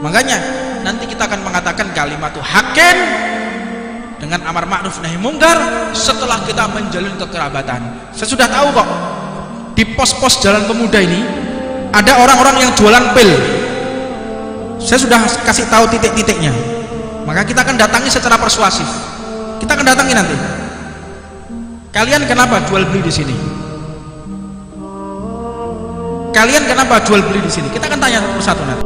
Makanya nanti kita akan mengatakan kalimatu haqqin dengan amar ma'ruf nahi mungkar setelah kita menjalin kekerabatan. Saya sudah tahu kok di pos-pos Jalan Pemuda ini ada orang-orang yang jualan pil. Saya sudah kasih tahu titik-titiknya. Maka kita akan datangi secara persuasif. Kita akan datangi nanti. Kalian kenapa jual beli di sini? Kalian kenapa jual beli di sini? Kita akan tanya satu persatu nanti.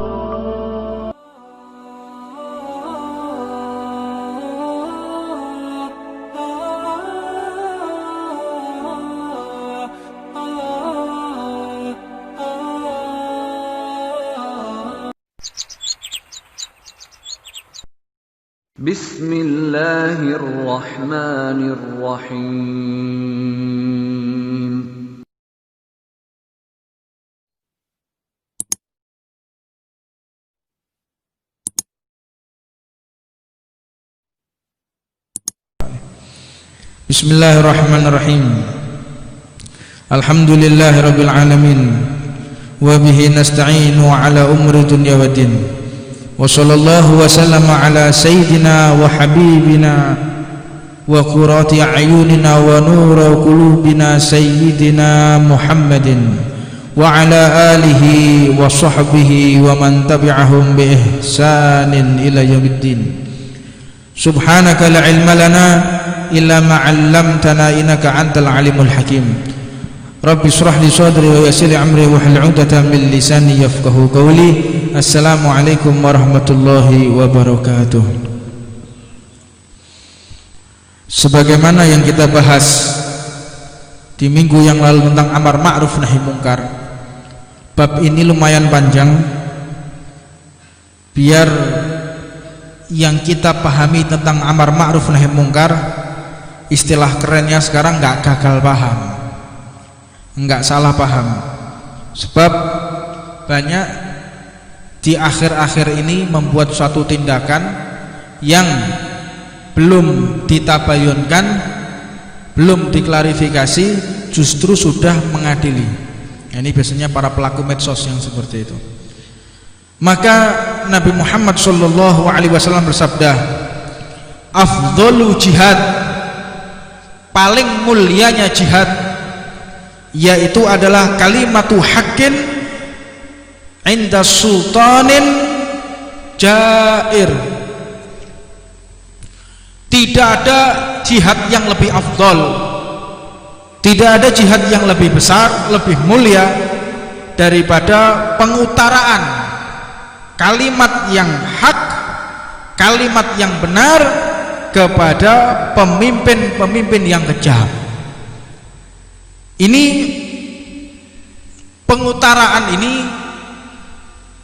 Bismillahirrahmanirrahim. Bismillahirrahmanirrahim. Alhamdulillahirabbil alamin wa bihi nasta'inu ala umri dunya waddin. Wa sallallahu wa sallama ala sayyidina wa habibina wa qurrati a'yunina wa nura qulubina sayyidina Muhammadin wa ala alihi wa sahbihi wa man tabi'ahum bi ihsanin ila yaumiddin. Subhanaka la ilma lana illa ma 'allamtana innaka antal alimul hakim. Rabbi shrah li sadri wa yassir li amri wahlul 'uqdatam min lisani yafqahu qawli. Assalamualaikum warahmatullahi wabarakatuh. Sebagaimana yang kita bahas di minggu yang lalu tentang amar ma'ruf nahi mungkar, bab ini lumayan panjang. Biar yang kita pahami tentang amar ma'ruf nahi mungkar, istilah kerennya sekarang nggak gagal paham, nggak salah paham. Sebab banyak di akhir-akhir ini membuat suatu tindakan yang belum ditabayunkan, belum diklarifikasi, justru sudah mengadili. Ini biasanya para pelaku medsos yang seperti itu. Maka Nabi Muhammad SAW bersabda, afdhalu jihad, paling mulianya jihad, yaitu adalah kalimatu haqqin inda sultanin jair. Tidak ada jihad yang lebih afdal, tidak ada jihad yang lebih besar, lebih mulia daripada pengutaraan kalimat yang hak, kalimat yang benar kepada pemimpin-pemimpin yang kejam. Ini pengutaraan ini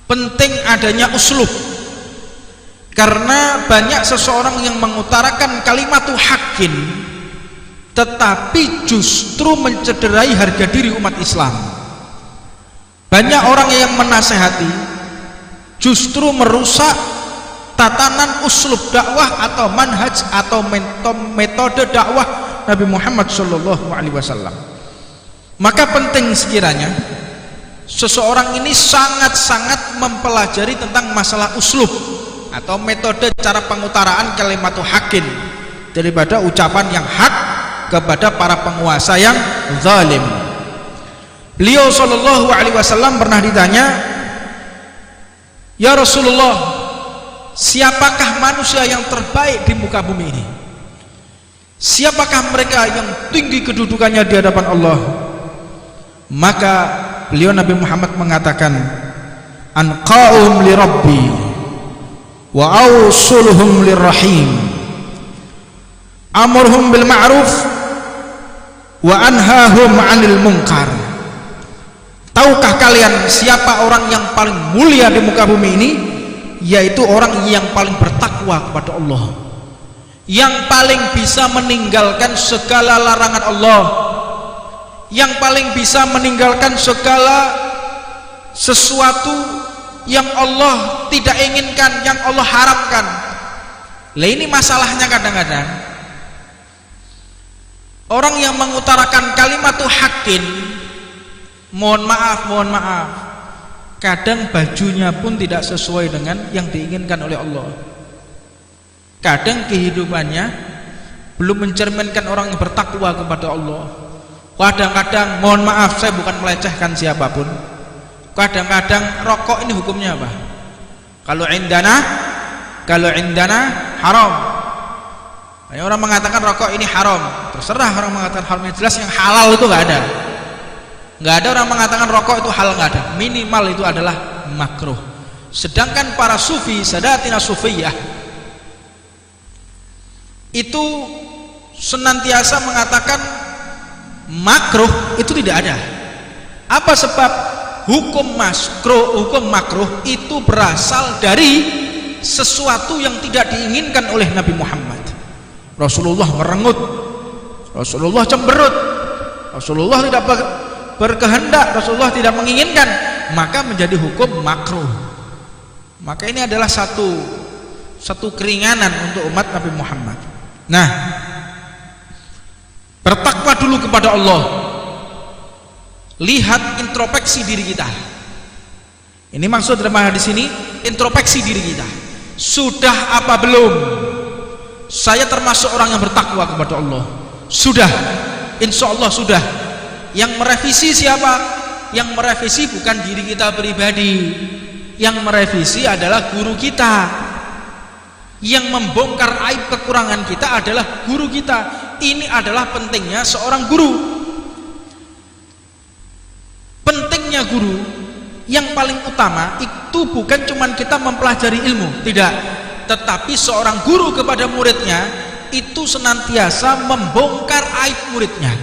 penting adanya uslub, karena banyak seseorang yang mengutarakan kalimatu haqqin tetapi justru mencederai harga diri umat Islam. Banyak orang yang menasehati justru merusak tatanan uslub dakwah atau manhaj atau metode dakwah Nabi Muhammad SAW. Maka penting sekiranya seseorang ini sangat-sangat mempelajari tentang masalah uslub atau metode cara pengutaraan kalimatu haqqin daripada ucapan yang hak kepada para penguasa yang zalim. Beliau SAW pernah ditanya, ya Rasulullah, siapakah manusia yang terbaik di muka bumi ini? Siapakah mereka yang tinggi kedudukannya di hadapan Allah? Maka beliau Nabi Muhammad mengatakan, anqa'um li rabbi wa awsuluhum lirrahim, amurhum bil ma'ruf wa anhahum 'anil munkar. Tahukah kalian siapa orang yang paling mulia di muka bumi ini? Yaitu orang yang paling bertakwa kepada Allah, yang paling bisa meninggalkan segala larangan Allah, yang paling bisa meninggalkan segala sesuatu yang Allah tidak inginkan, yang Allah haramkan. Lah ini masalahnya kadang-kadang orang yang mengutarakan kalimatu haqqin, mohon maaf, kadang bajunya pun tidak sesuai dengan yang diinginkan oleh Allah. Kadang kehidupannya belum mencerminkan orang yang bertakwa kepada Allah. Kadang-kadang, mohon maaf, saya bukan melecehkan siapapun, kadang-kadang rokok ini hukumnya apa? Kalau indana haram. Orang mengatakan rokok ini haram, terserah orang mengatakan haram, yang jelas yang halal itu nggak ada. Nggak ada orang mengatakan rokok itu halal, nggak ada. Minimal itu adalah makruh. Sedangkan para sufi, sadatina sufiyah, itu senantiasa mengatakan makruh itu tidak ada. Apa sebab? Hukum makruh itu berasal dari sesuatu yang tidak diinginkan oleh Nabi Muhammad. Rasulullah merengut, Rasulullah cemberut, Rasulullah tidak berkehendak, Rasulullah tidak menginginkan, maka menjadi hukum makruh. Maka ini adalah satu keringanan untuk umat Nabi Muhammad. Nah, bertakwa dulu kepada Allah. Lihat introspeksi diri kita. Ini maksud dalam hadis ini, introspeksi diri kita. Sudah apa belum saya termasuk orang yang bertakwa kepada Allah? Sudah, insya Allah sudah. Yang merevisi siapa? Yang merevisi bukan diri kita pribadi, yang merevisi adalah guru kita. Yang membongkar aib kekurangan kita adalah guru kita. Ini adalah pentingnya seorang guru. Pentingnya guru yang paling utama itu bukan cuma kita mempelajari ilmu, tidak, tetapi seorang guru kepada muridnya itu senantiasa membongkar aib muridnya.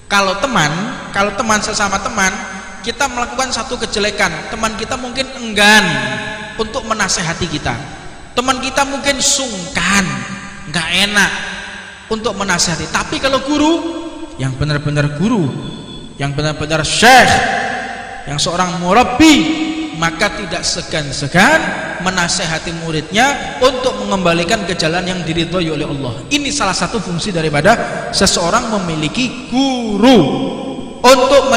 Kalau teman sesama teman, kita melakukan satu kejelekan, teman kita mungkin enggan untuk menasehati kita, teman kita mungkin sungkan, nggak enak untuk menasehati. Tapi kalau guru yang benar-benar guru, yang benar-benar syekh, yang seorang murabbi, maka tidak segan-segan menasehati muridnya untuk mengembalikan ke jalan yang diridhoi oleh Allah. Ini salah satu fungsi daripada seseorang memiliki guru, untuk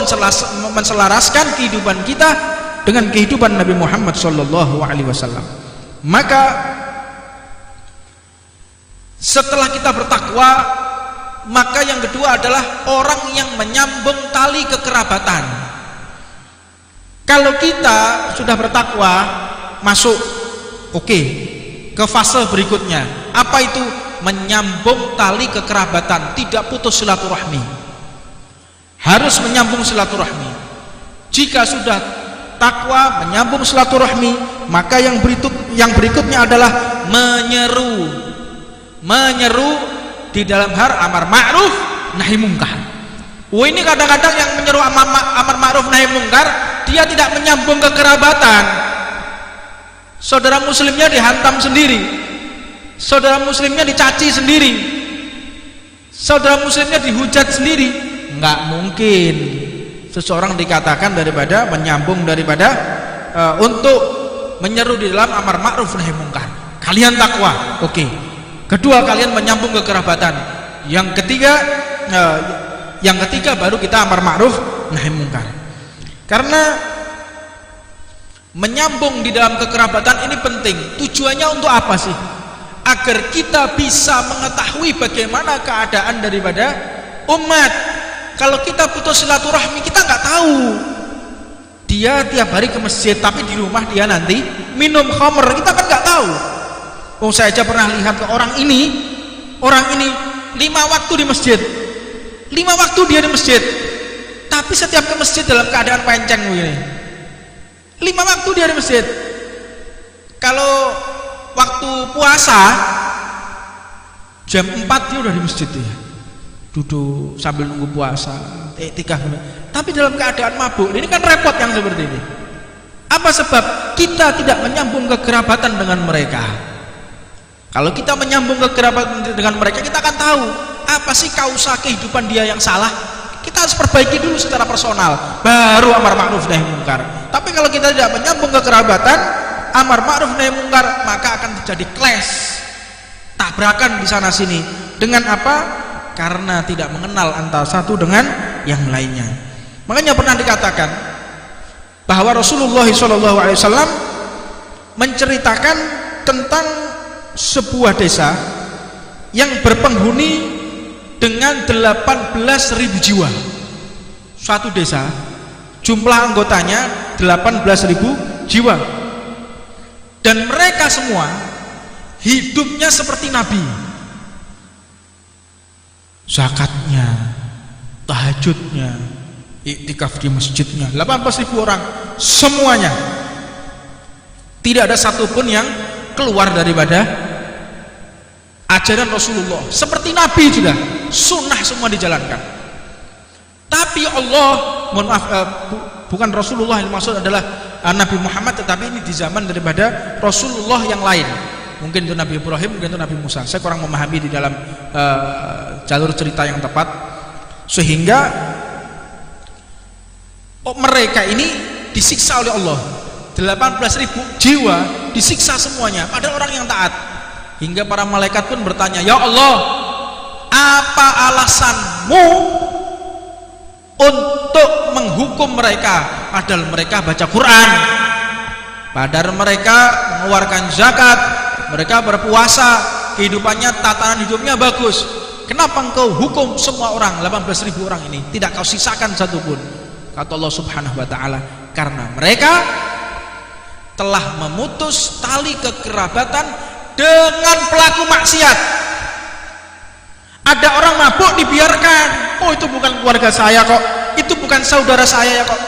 menselaraskan kehidupan kita dengan kehidupan Nabi Muhammad SAW. Maka setelah kita bertakwa, maka yang kedua adalah orang yang menyambung tali kekerabatan. Kalau kita sudah bertakwa, masuk ke fase berikutnya. Apa itu? Menyambung tali kekerabatan, tidak putus silaturahmi. Harus menyambung silaturahmi. Jika sudah takwa, menyambung silaturahmi, maka yang berikutnya adalah menyeru di dalam hal amar ma'ruf nahi mungkar. Ini kadang-kadang yang menyeru amar ma'ruf nahi mungkar, dia tidak menyambung kekerabatan. Saudara muslimnya dihantam sendiri, saudara muslimnya dicaci sendiri, saudara muslimnya dihujat sendiri. Nggak mungkin seseorang dikatakan menyambung untuk menyeru di dalam amar ma'ruf nahi mungkar. Kalian takwa, oke. Kedua, kalian menyambung kekerabatan. Yang ketiga baru kita amar ma'ruf nahi mungkar. Karena menyambung di dalam kekerabatan ini penting. Tujuannya untuk apa sih? Agar kita bisa mengetahui bagaimana keadaan daripada umat. Kalau kita putus silaturahmi, kita nggak tahu. Dia tiap hari ke masjid, tapi di rumah dia nanti minum khamr, kita kan nggak tahu. Saya aja pernah lihat ke orang ini 5 waktu di masjid, 5 waktu dia di masjid, tapi setiap ke masjid dalam keadaan penceng begini. 5 waktu dia di masjid. Kalau waktu puasa jam 4 dia udah di masjid ya, duduk sambil nunggu puasa, tapi dalam keadaan mabuk. Ini kan repot yang seperti ini. Apa sebab? Kita tidak menyambung kekerabatan dengan mereka. Kalau kita menyambung kekerabatan dengan mereka, kita akan tahu apa sih kausa kehidupan dia yang salah. Kita harus perbaiki dulu secara personal, baru amar ma'ruf nahi mungkar. Tapi kalau kita tidak menyambung kekerabatan, amar ma'ruf nahi mungkar, maka akan terjadi clash, tabrakan di sana sini. Dengan apa? Karena tidak mengenal antara satu dengan yang lainnya. Makanya pernah dikatakan, bahwa Rasulullah SAW menceritakan tentang sebuah desa yang berpenghuni dengan 18.000 jiwa. Suatu desa jumlah anggotanya 18.000 jiwa, dan mereka semua hidupnya seperti Nabi. Zakatnya, tahajudnya, iktikaf di masjidnya, 18.000 orang semuanya. Tidak ada satupun yang keluar daripada ajaran Rasulullah. Seperti Nabi juga, sunnah semua dijalankan. Tapi Allah, mohon maaf, bukan Rasulullah yang maksud adalah Nabi Muhammad, tetapi ini di zaman daripada Rasulullah yang lain. Mungkin itu Nabi Ibrahim, mungkin itu Nabi Musa. Saya kurang memahami di dalam jalur cerita yang tepat. Sehingga mereka ini disiksa oleh Allah. 18.000 jiwa disiksa semuanya, padahal orang yang taat. Hingga para malaikat pun bertanya, ya Allah, apa alasanmu untuk menghukum mereka, padahal mereka baca Quran, padahal mereka mengeluarkan zakat, mereka berpuasa, kehidupannya, tatanan hidupnya bagus. Kenapa engkau hukum semua orang, 18.000 orang ini, tidak kau sisakan satupun? Kata Allah Subhanahu wa ta'ala, karena mereka telah memutus tali kekerabatan dengan pelaku maksiat. Ada orang mabuk dibiarkan, oh itu bukan keluarga saya kok, itu bukan saudara saya ya kok.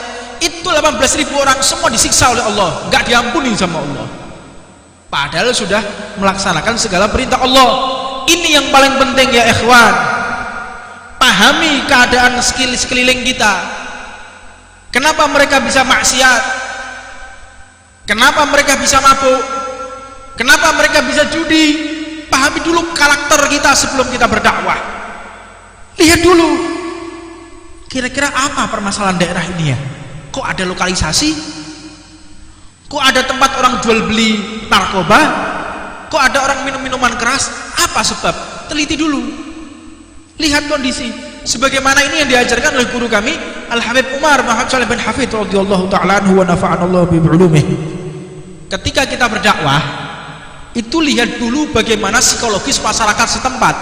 Itu 18.000 orang semua disiksa oleh Allah, nggak diampuni sama Allah, padahal sudah melaksanakan segala perintah Allah. Ini yang paling penting ya ikhwan, pahami keadaan sekeliling kita. Kenapa mereka bisa maksiat, kenapa mereka bisa mabuk, kenapa mereka bisa judi? Pahami dulu karakter kita sebelum kita berdakwah. Lihat dulu, kira-kira apa permasalahan daerah ini ya? Kok ada lokalisasi? Kok ada tempat orang jual beli narkoba? Kok ada orang minum minuman keras? Apa sebab? Teliti dulu, lihat kondisi. Sebagaimana ini yang diajarkan oleh guru kami Al-Habib Umar Muhammad Shalih bin Hafidh radhiyallahu ta'ala anhu wa nafa'anallahu bi ulumih. Ketika kita berdakwah, itu lihat dulu bagaimana psikologis masyarakat setempat.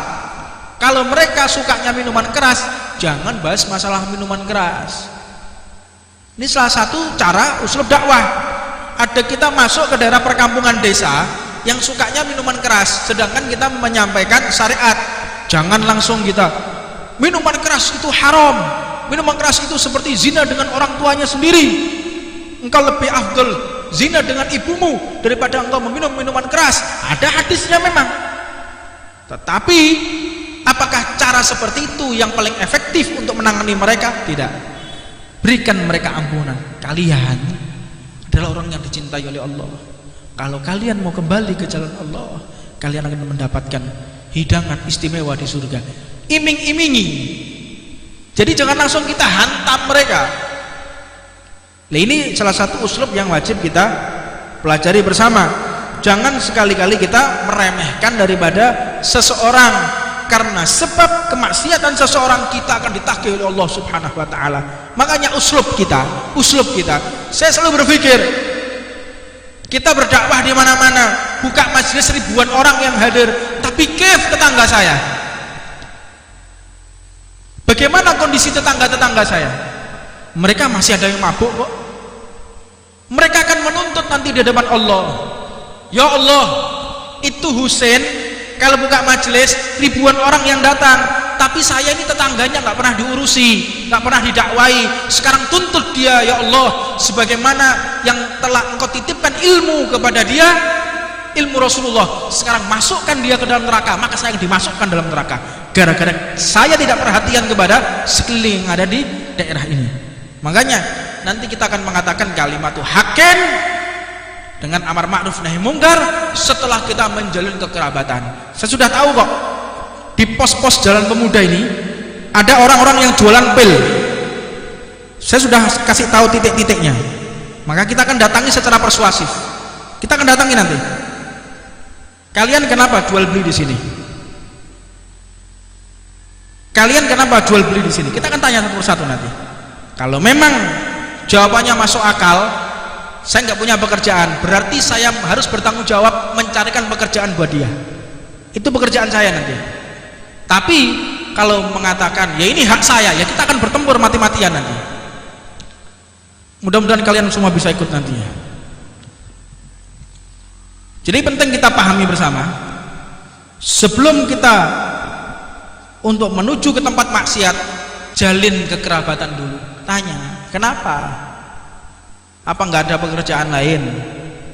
Kalau mereka sukanya minuman keras, jangan bahas masalah minuman keras. Ini salah satu cara usul dakwah. Ada kita masuk ke daerah perkampungan desa yang sukanya minuman keras, sedangkan kita menyampaikan syariat. Jangan langsung kita, minuman keras itu haram, minuman keras itu seperti zina dengan orang tuanya sendiri, engkau lebih afdal zina dengan ibumu daripada engkau meminum minuman keras. Ada hadisnya memang, tetapi apakah cara seperti itu yang paling efektif untuk menangani mereka? Tidak. Berikan mereka ampunan. Kalian adalah orang yang dicintai oleh Allah. Kalau kalian mau kembali ke jalan Allah, kalian akan mendapatkan hidangan istimewa di surga. Iming-imingi. Jadi jangan langsung kita hantam mereka. Nah, ini salah satu uslub yang wajib kita pelajari bersama. Jangan sekali-kali kita meremehkan daripada seseorang, karena sebab kemaksiatan seseorang kita akan ditagih oleh Allah Subhanahu wa ta'ala. Makanya uslub kita, saya selalu berpikir, kita berdakwah di mana-mana, buka majelis ribuan orang yang hadir, tapi kif tetangga saya? Bagaimana kondisi tetangga-tetangga saya? Mereka masih ada yang mabuk kok. Mereka akan menuntut nanti di depan Allah. Ya Allah, itu Husain kalau buka majelis ribuan orang yang datang, tapi saya ini tetangganya nggak pernah diurusi, nggak pernah didakwai. Sekarang tuntut dia, ya Allah, sebagaimana yang telah engkau titipkan ilmu kepada dia, ilmu Rasulullah, sekarang masukkan dia ke dalam neraka, maka saya yang dimasukkan dalam neraka gara-gara saya tidak perhatian kepada sekeliling yang ada di daerah ini. Makanya nanti kita akan mengatakan kalimatu haqqin dengan amar ma'ruf nahi mungkar setelah kita menjalin kekerabatan. Saya sudah tahu kok, di pos-pos Jalan Pemuda ini ada orang-orang yang jualan pil. Saya sudah kasih tahu titik-titiknya. Maka kita akan datangi secara persuasif. Kita akan datangi nanti. Kalian kenapa jual beli di sini? Kalian kenapa jual beli di sini? Kita akan tanya satu persatu nanti. Kalau memang jawabannya masuk akal, saya nggak punya pekerjaan, berarti saya harus bertanggung jawab mencarikan pekerjaan buat dia. Itu pekerjaan saya nanti. Tapi kalau mengatakan ya ini hak saya, ya kita akan bertempur mati-matian nanti. Mudah-mudahan kalian semua bisa ikut nantinya. Jadi penting kita pahami bersama, sebelum kita untuk menuju ke tempat maksiat, jalin kekerabatan dulu. Tanya, kenapa? Apa nggak ada pekerjaan lain?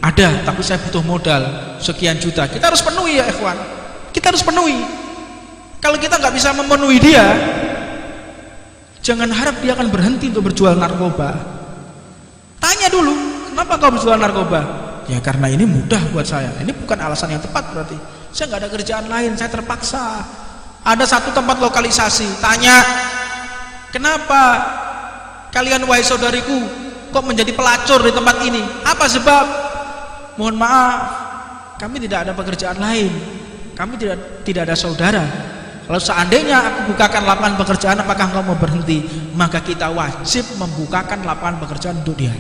Ada, tapi saya butuh modal sekian juta. Kita harus penuhi ya ikhwan. Kita harus penuhi. Kalau kita nggak bisa memenuhi dia, jangan harap dia akan berhenti untuk berjual narkoba. Tanya dulu, kenapa kau berjual narkoba? Ya karena ini mudah buat saya. Ini bukan alasan yang tepat berarti. Saya nggak ada kerjaan lain, saya terpaksa. Ada satu tempat lokalisasi. Tanya, kenapa kalian wahai saudariku kok menjadi pelacur di tempat ini? Apa sebab? Mohon maaf, kami tidak ada pekerjaan lain. Kami tidak ada saudara. Kalau seandainya aku bukakan lapangan pekerjaan, apakah engkau mau berhenti? Maka kita wajib membukakan lapangan pekerjaan untuk dia.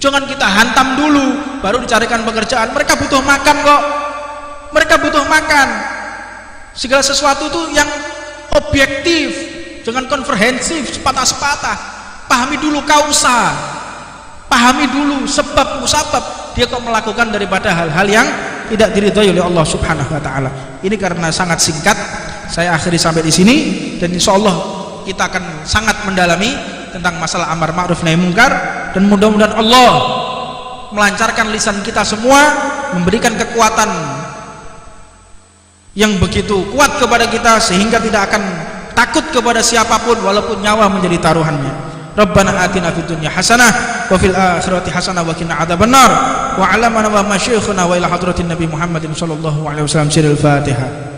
Jangan kita hantam dulu baru dicarikan pekerjaan. Mereka butuh makan kok. Mereka butuh makan. Segala sesuatu itu yang objektif, jangan komprehensif, sepatah-sepatah. Pahami dulu kausa, pahami dulu sebab musabab dia kok melakukan daripada hal-hal yang tidak diridhoi oleh Allah Subhanahu wa taala. Ini karena sangat singkat, saya akhiri sampai di sini, dan insyaallah kita akan sangat mendalami tentang masalah amar ma'ruf nahi munkar, dan mudah-mudahan Allah melancarkan lisan kita semua, memberikan kekuatan yang begitu kuat kepada kita sehingga tidak akan takut kepada siapapun walaupun nyawa menjadi taruhannya. Rabbana atina fid dunya hasanah wa fil akhirati hasanah wa qina adzabannar wa 'allamana wa masyayikhuna wa ila hadratin nabi Muhammadin sallallahu alaihi wasallam. Sirul Fatihah.